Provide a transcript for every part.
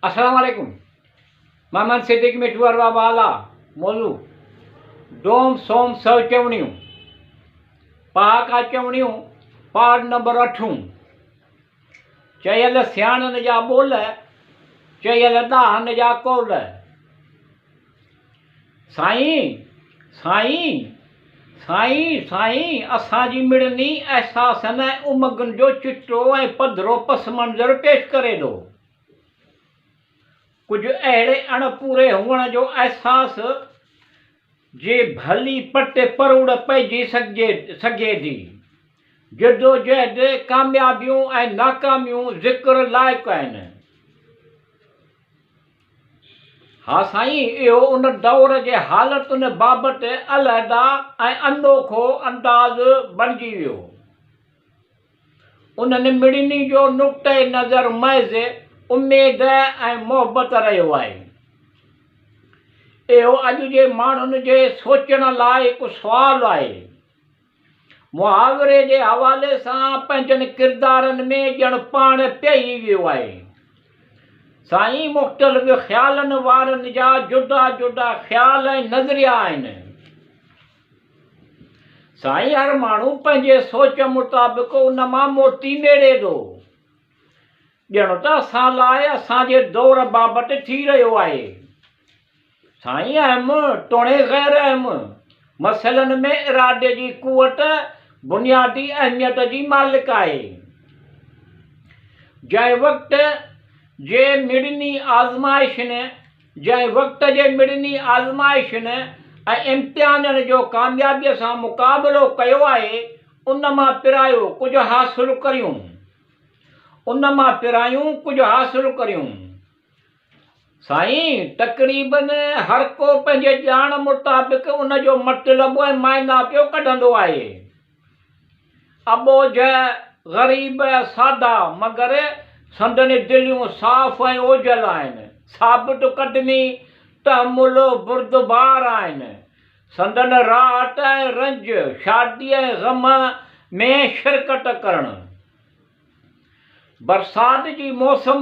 अस्सलाम वालेकुम। मोहम्मद सिद्दीक मिठू अरवा वाला मौजू डोम सोम सौ चवणियूं पहाका चवणियूं पाठ नंबर 8 चयल सियाणनि जा ॿोल चयल ॾाहनि जा कौल। साईं साईं साईं साईं असांजी मिड़नी अहसासनि ऐं उमंगनि जो चिटो ऐं पधरो पस मंज़र पेश करे थो। कुछ अहिड़े अणपूरे हुअण जो अहसास जे भली पटे परुड़ पइजी सघे थी। जदोजहद कामयाबियूं ऐं नाकामियूं ज़िक्र लाइक़ु आहिनि। हा साईं, इहो उन दौर जे हालतुनि बाबति अलहदा ऐं अनोखो अंदाज़ बणिजी वियो। उन्हनि मिड़नी जो नुक़्ते नज़र महज़ उमेद ऐं मोहबत रहियो आहे। इहो अॼु जे माण्हुनि जे सोचण लाइ हिकु सुवालु आहे। मुहावरे जे हवाले सां पंहिंजनि किरदारनि में ॼण पाण पेई वियो आहे। साईं, मुख़्तलिफ़ ख़्यालनि वारनि जा जुदा जुदा ख़्याल ऐं नज़रिया आहिनि। साईं, हर माण्हू पंहिंजे सोच मुताबिक़ उन मां मोती मेड़े थो। ॼण त असां लाइ असांजे दौर बाबति थी रहियो आहे। साईं, अहम तोणे ग़ैर अहम मसइलनि में इरादे जी क़ुवत बुनियादी अहमियत जी मालिक आहे। जंहिं वक़्त जे मिड़नी आज़माइशनि ऐं इम्तिहाननि जो कामयाबीअ सां मुक़ाबिलो कयो आहे, उन मां पिरायूं कुझु हासिलु करियूं। साईं, तक़रीबन हर को पंहिंजे ॼाण मुताबिक़ उन जो मतिलबु ऐं मायना पियो कढंदो आहे। अबोझ ग़रीब सादा मगर संदनि दिलियूं साफ़ ऐं ओझल आहिनि। साबित क़दमी तहमुल बुर्दबार आहिनि। संदनि राहत ऐं रंज शादी ऐं ग़म में शिरकत करणु। बरसात जी मौसम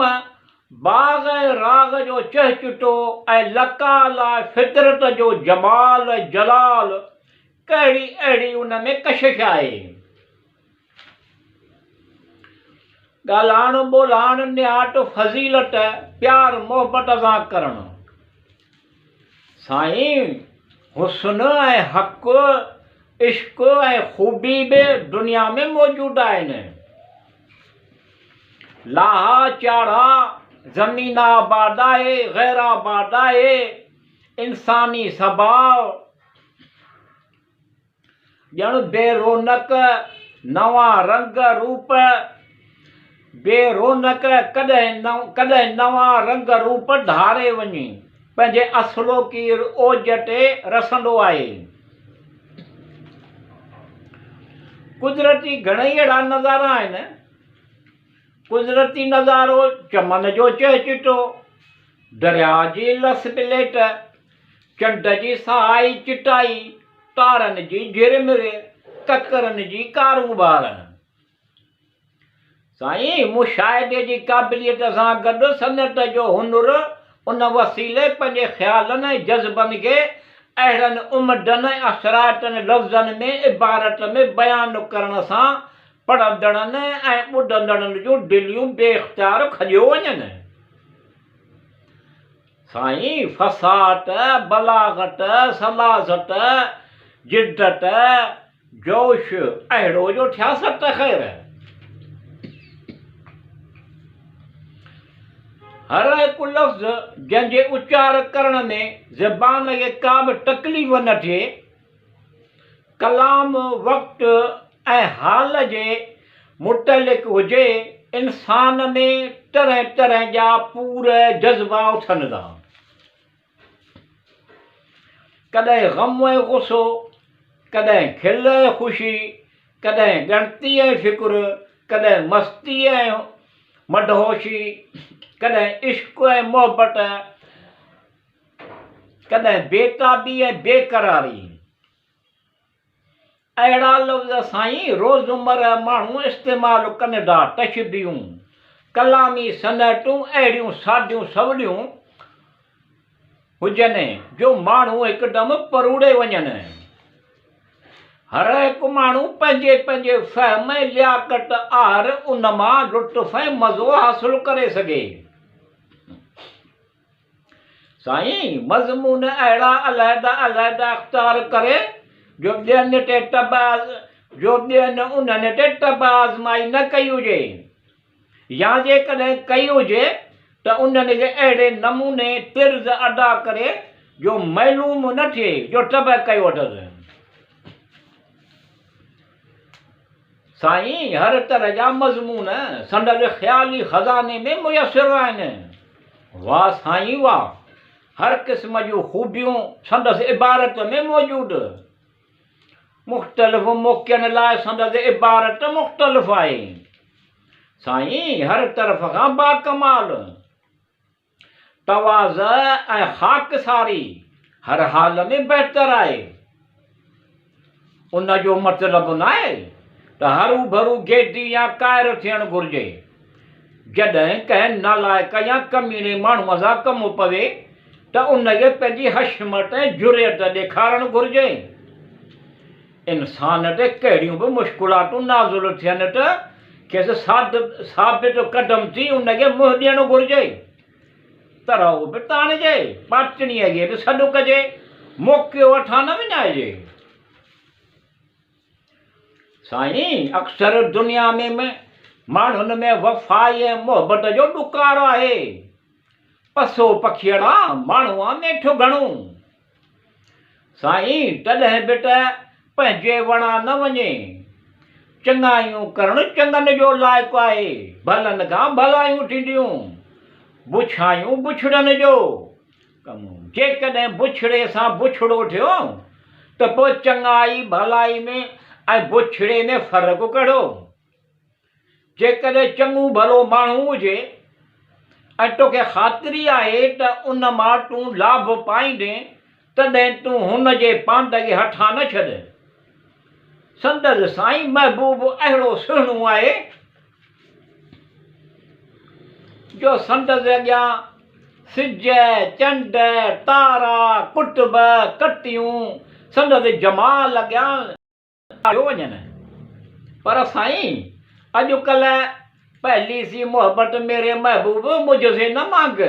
बाग़ ऐं राग जो चहचुटो ऐं लकाल फितरत जो जमाल ऐं जलाल, कहिड़ी अहिड़ी उन में कशिश आहे। ॻाल्हाइण ॿोल्हाइण निहाट फज़ीलत प्यार मोहबत सां करणु। साईं, हुस्न ऐं हक़ इश्क ऐं ख़ूबी बि दुनिया में मौजूदु आहिनि। लाहा चाढ़ा ज़मीन आबाद आहे, ग़ैर आबाद आहे। इंसानी स्वभाव ॼण बेरोनक नवां रंग रूप कॾहिं नवां रंग रूप धारे वञी पंहिंजे असलोकी ओज ते रसंदो आहे। कुदरती घणेई अहिड़ा नज़ारा आहिनि। कुदरती नज़ारो चमन जो चहचुटो, दरिया जी लस प्लेट, चंड जी साई चिटाई, तारनि जी झिरमिर, ककरनि जी कारूबार। साईं, मुशाहिदे जी क़ाबिलियत सां गॾु सनत जो हुनुर उन वसीले पंहिंजे ख़्यालनि ऐं जज़्बनि खे अहिड़नि उमदनि ऐं असरातनि लफ़्ज़नि में इबारत में बयानु करण सां पढ़ंदड़नि ऐं ॿुधंदड़नि जूं दिलियूं बेइख़्तियार खॼियो वञनि। साईं, फ़साहत, बलागत, सलासत, जिद्दत, जोश अहिड़ो जो थियासत ख़ैर। हर हिकु लफ़्ज़ जंहिंजे उचार करण में ज़बान खे का बि तकलीफ़ न थिए, कलाम वक़्तु ऐं हाल जे मुतलिक़ हुजे, इंसान में तरह तरह जा पूरे जज़्बा उथनि था। कॾहिं ग़म ऐं गुस्सो, कॾहिं खिल ऐं ख़ुशी, कॾहिं ॻणती ऐं फ़िक्र, कॾहिं मस्ती ऐं मदहोशी, कॾहिं इश्क ऐं मोहबत, कॾहिं बेताबी ऐं बेक़रारी। अहिड़ा लफ़्ज़ साईं रोज़मर्रा माण्हू इस्तेमालु कनि था। तशबीहूं, कलामी सनतूं अहिड़ियूं सादियूं सवलियूं हुजनि जो माण्हू हिकदमि परूड़े वञनि। हर हिकु माण्हू पंहिंजे पंहिंजे फ़हम लियाकत आर उन मां लुत्फ़ ऐं मज़ो हासिलु करे सघे। साईं मज़मून अहिड़ा अलहदा अलहदा अख़्तियार करे जो ॿियनि उन्हनि ते टब आज़माई न कई हुजे, या जेकॾहिं कई हुजे त उन्हनि खे अहिड़े नमूने तिर्ज़ अदा करे जो मालूम न थिए जो टब कयो अथसि। साईं हर तरह जा मज़मून संदसि ख़्याली ख़ज़ाने में मुयसरु आहिनि। वाह साईं वाह, हर क़िस्म जूं ख़ूबियूं संदसि इबारत में मौजूदु। मुख़्तलिफ़ मौक़िअनि लाइ संदसि इबारत मुख़्तलिफ़ आहे। साईं हर तरफ़ खां बाकमाल तवाज़ ऐं ख़ाकसारी हर हाल में बहितर आहे। उन जो मतिलबु न आहे त हरू भरू गेदी या काइर थियणु घुरिजे। जॾहिं कंहिं नालाइक या कमीने माण्हूअ सां कमु पवे त उनखे पंहिंजी हशमत ऐं जुरियत ॾेखारणु घुरिजे। इंसान ते कहिड़ियूं बि मुश्किलातूं नाज़ुल थियनि त खेसि साबित क़दम थी उनखे मुंहुं ॾियणु घुरिजे। तरह बि ताणिजे, पाचणीअ खे बि सॾु कजे, मौक़ियो वठां न विञाइजे। साईं अक्सर दुनिया में माण्हुनि में वफ़ाई ऐं मोहबत जो ॾुकार आहे। पसो पखियड़ा माण्हूअ में ठुगणूं। साईं तॾहिं बि त पंहिंजे वणा न वञे। चङाइयूं करणु चङनि जो लाइक़ु आहे, भलनि खां भलायूं थींदियूं, बुछायूं बुछड़नि जो कमु। जेकॾहिं बुछड़े सां बुछड़ो थियो त पोइ चङाई भलाई में ऐं बुछड़े में फ़र्क़ु कढो। जेकॾहिं चङो भलो माण्हू हुजे ऐं तोखे ख़ातिरी आहे त उन मां तूं लाभ पाईंदे, तॾहिं तूं हुन जे पांड खे हथां न छॾ। संदसि साईं महबूब अहिड़ो सुहिणो आहे जो संदसि अॻियां सिज चंड तारा कुतुब कटियूं संदसि जमाल अॻियां वञनि। पर साईं अॼुकल्ह पहली सी मोहब्बत मेरे महबूब मुझसे न मांग,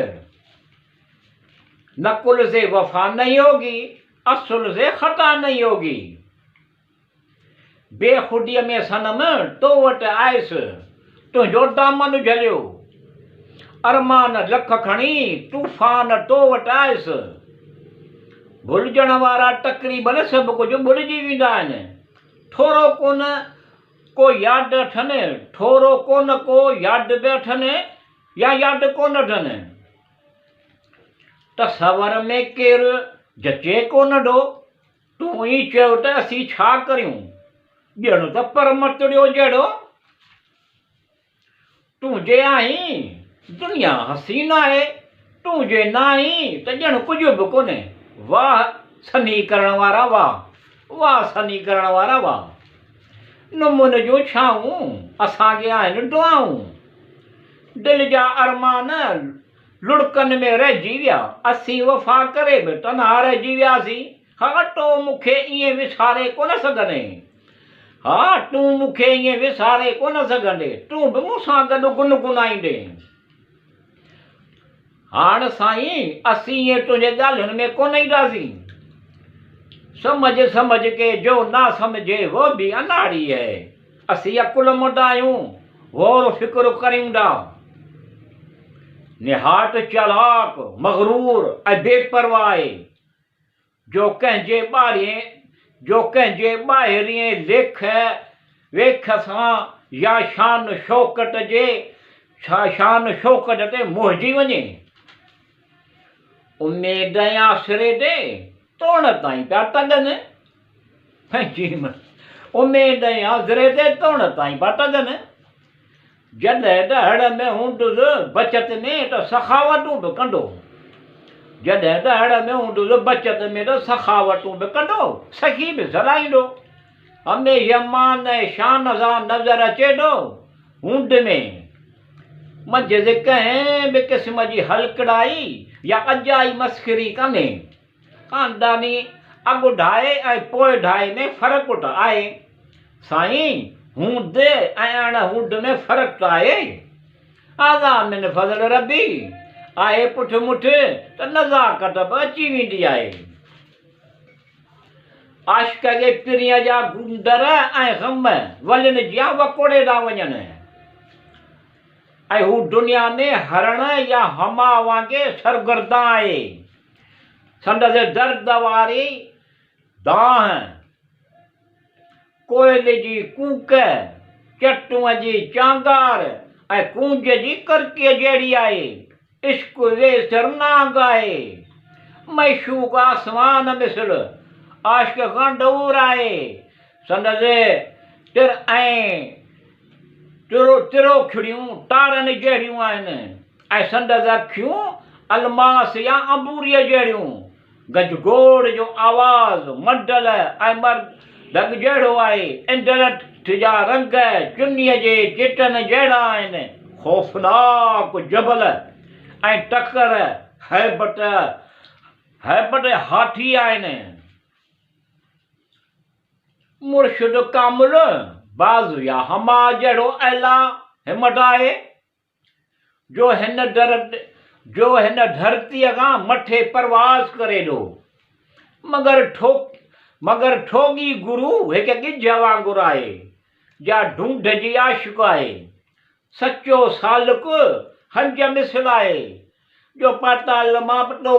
नकुल से वफा नहीं होगी, असुल से खता नहीं होगी। बेखुदीअ में सनम तो वटि आयसि, तुंहिंजो दामन झलियो, अरमान लख खणी तूफ़ान तो वटि आयसि। भुलिजण वारा तक़रीबन सभु कुझु भुलिजी वेंदा आहिनि। थोरो कोन को यादि अथनि, थोरो कोन को यादि बि अथनि या यादि कोन अथनि। तसवर में केरु जचे कोन ॾो, तूं ई चयो त असीं छा करियूं, ॼणु त परमतड़ियो जहिड़ो। तूं जे आहीं दुनिया हसीन आहे, तूं जे न आहीं त ॼणु कुझु बि कोन्हे। वाह सनी करण वारा वाह, वाह सनी करण वारा वाह। नुमुन जूं छाऊं असांखे आहिनि दुआऊं। दिलि जा अरमान लुड़कनि में रहिजी विया, असीं वफ़ा करे बि तन्हा रहिजी वियासीं। हा तो मूंखे ईअं विसारे कोन सघंदे, हा तूं मूंखे ईअं विसारे कोन सघंदे, तूं बि मूंसां गॾु गुनगुनाईंदे। हाणे साईं असीं ईअं तुंहिंजे ॻाल्हियुनि में कोन ईंदासीं। समझ के जो ना समझे वो भी अनाड़ी है। असीं अकुलमंद आहियूं, गौर फिक्र करियूं था। निहायत चालाक मग़रूर ऐं बेपरवाह आहे, जो कंहिंजे ॿाहिरीं लेख वेख सां या शान शौकत ते मुहिजी वञे। उमेद ऐं आसिरे ते तोड़ ताईं पिया तगनि, उमेद ऐं आसिरे ते तोड़ ताईं पिया तगनि। जॾहिं त हड़ में हूंदुसि बचत में त सखावतूं बि कंदो, जॾहिं त हड़ में हूंदुसि बचत में त सखावतूं बि कंदो, सखी बि सलाहींदो। हमेशह मान ऐं शान सां नज़र अचे थो हूंद में, मजे कंहिं बि क़िस्म जी हलकड़ाई या अजाई मस्करी कन्हे। खानदानी अॻु ढाहे ऐं पोइ ढाहे में फ़र्क़ु त आहे साईं, हूंद ऐं अणहूंद में फ़र्क़ु त आहे। आज़ा मिन फज़ल रबी आहे पुठ मुठ त नज़ाकत बि अची वेंदी आहे। आशिक़ खे पिरीअ जा गुंदर ऐं ग़म वलिन जिया वकोड़े था वञनि ऐं हू दुनिया में हरण या हमा वांगुरु सरगर्दा आहे। संदसि दर्द वारी दाह, कोयल जी कूक, चटूअ जी चांगार ऐं कूंज जी करकीअ जहिड़ी आहे। इश्क वेसर नांग आहे, मशूक आसमान मिसल, आशिक़ खां दूर आहे। संदसि तिर ऐं तिरोखड़ियूं तारनि जहिड़ियूं आहिनि ऐं संदसि अखियूं अलमास या अंबूरीअ जहिड़ियूं। गजगोड़ जो आवाज़ मंडल ऐं मर्दग जहिड़ो आहे। इंद्रथ जा रंग चुन्नीअ जे चिटनि जहिड़ा आहिनि। ख़ौफ़नाक जबल ऐं टकर हैबत हाथी आहिनि। मुर्शिद कामिल बाज़ या हमा जहिड़ो अला हिमत आहे जो हिन धरतीअ खां मथे परवाज़ करे थो। मगर ठोगी गुरु हिकु गिज वांगुरु आहे या ढूंढ जी आशिक़ आहे। सचो सालिक हंज मिसल आहे जो पाताल मां पतो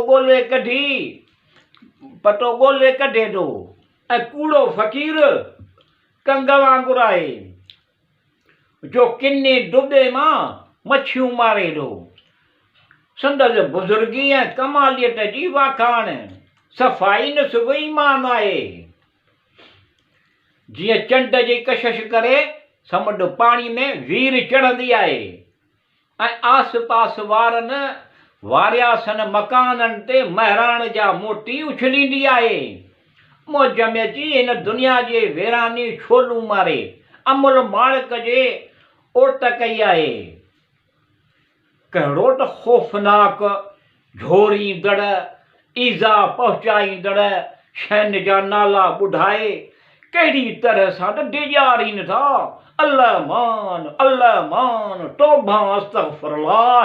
ॻोल्हे कढे थो ऐं कूड़ो फ़क़ीर कंग वांगुरु आहे जो किनी दुबे मां मच्छियूं मारे थो। संदसि बुज़ुर्गी ऐं कमालियत जी वाखाण सफ़ाई निस्फ़ ईमान आहे। जीअं चंड जी कशिश करे समुंड पाणी में वीर चढ़ंदी आहे ऐं आस पास वारनि वारियासनि मकाननि ते महिराण जा मोती उछलींदी आहे। मौज में अची हिन दुनिया जे वेरानी छोलूं मारे अमुल मालिक जे ओट कई आहे। कहिड़ो त ख़ौफ़नाक झोरींदड़ ईज़ा पहुचाईंदड़ शयुनि जा नाला ॿुधाए कहिड़ी तरह सां त डिॼारीनि था। अल्लाह मान तौबा अस्तग़फिरुल्लाह।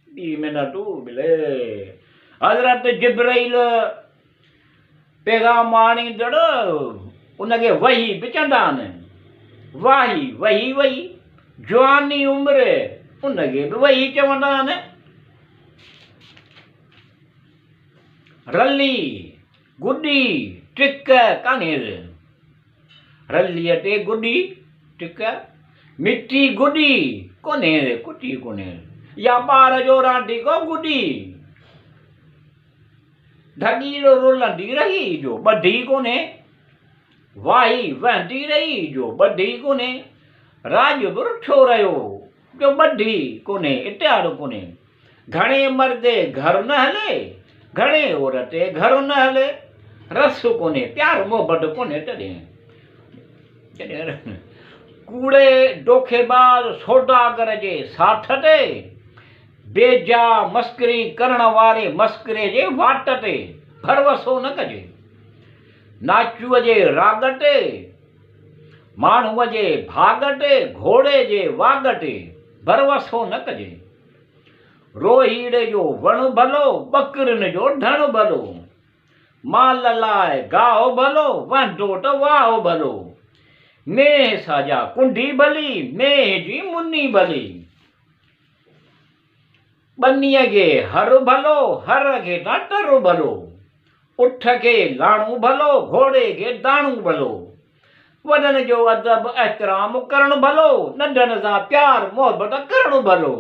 ॿी मिनटूं मिले हज़रत जिब्राईल पैगाम आणींदड़ उनखे वही बि चवंदा आहिनि। वही जवानी उमिरि उनखे बि वही चवंदा आहिनि। रली गुॾी टिक कान्हे, रलीअ ते गुॾी टिक, मिठी गुॾी कोन्हे कुटी कोन्हे या ॿार जो रांदीको गुॾी। ढॻीलो रुलंदी रही जो ॿधी कोन्हे, वाही वहंदी रही जो ॿधी कोन्हे, राज बि रुठो रहियो जो ॿधी कोन्हे इत्यादि कोन्हे। घणे मर्दे घर न हले, घणे औरते घर न हले, रस कोन्हे प्यार मोहबत कोन्हे तॾहिं। कूड़े डोखेबाज़ सौदागर जे साथ ते बेजा मस्करी करण वारे मस्करे जे वाट ते भरवसो न कजे। नाचूअ जे राग ते, माण्हूअ जे भाग ते, घोड़े जे वाग ते भरवसो न कजे। रोहीड़े जो वण भलो, ॿकरिन जो ढण भलो, माल लाइ गाहो भलो, वांदो त वाहो भलो। मेह साजा कुंडी भली, मेह जी मुनी भली। ॿनीअ खे हर भलो, हर खे तर भलो। उठ खे लाणू भलो, घोड़े खे दाणू भलो। वॾनि जो अदब एहतराम करणु भलो, नंढनि सां प्यार मोहबत करणु भलो।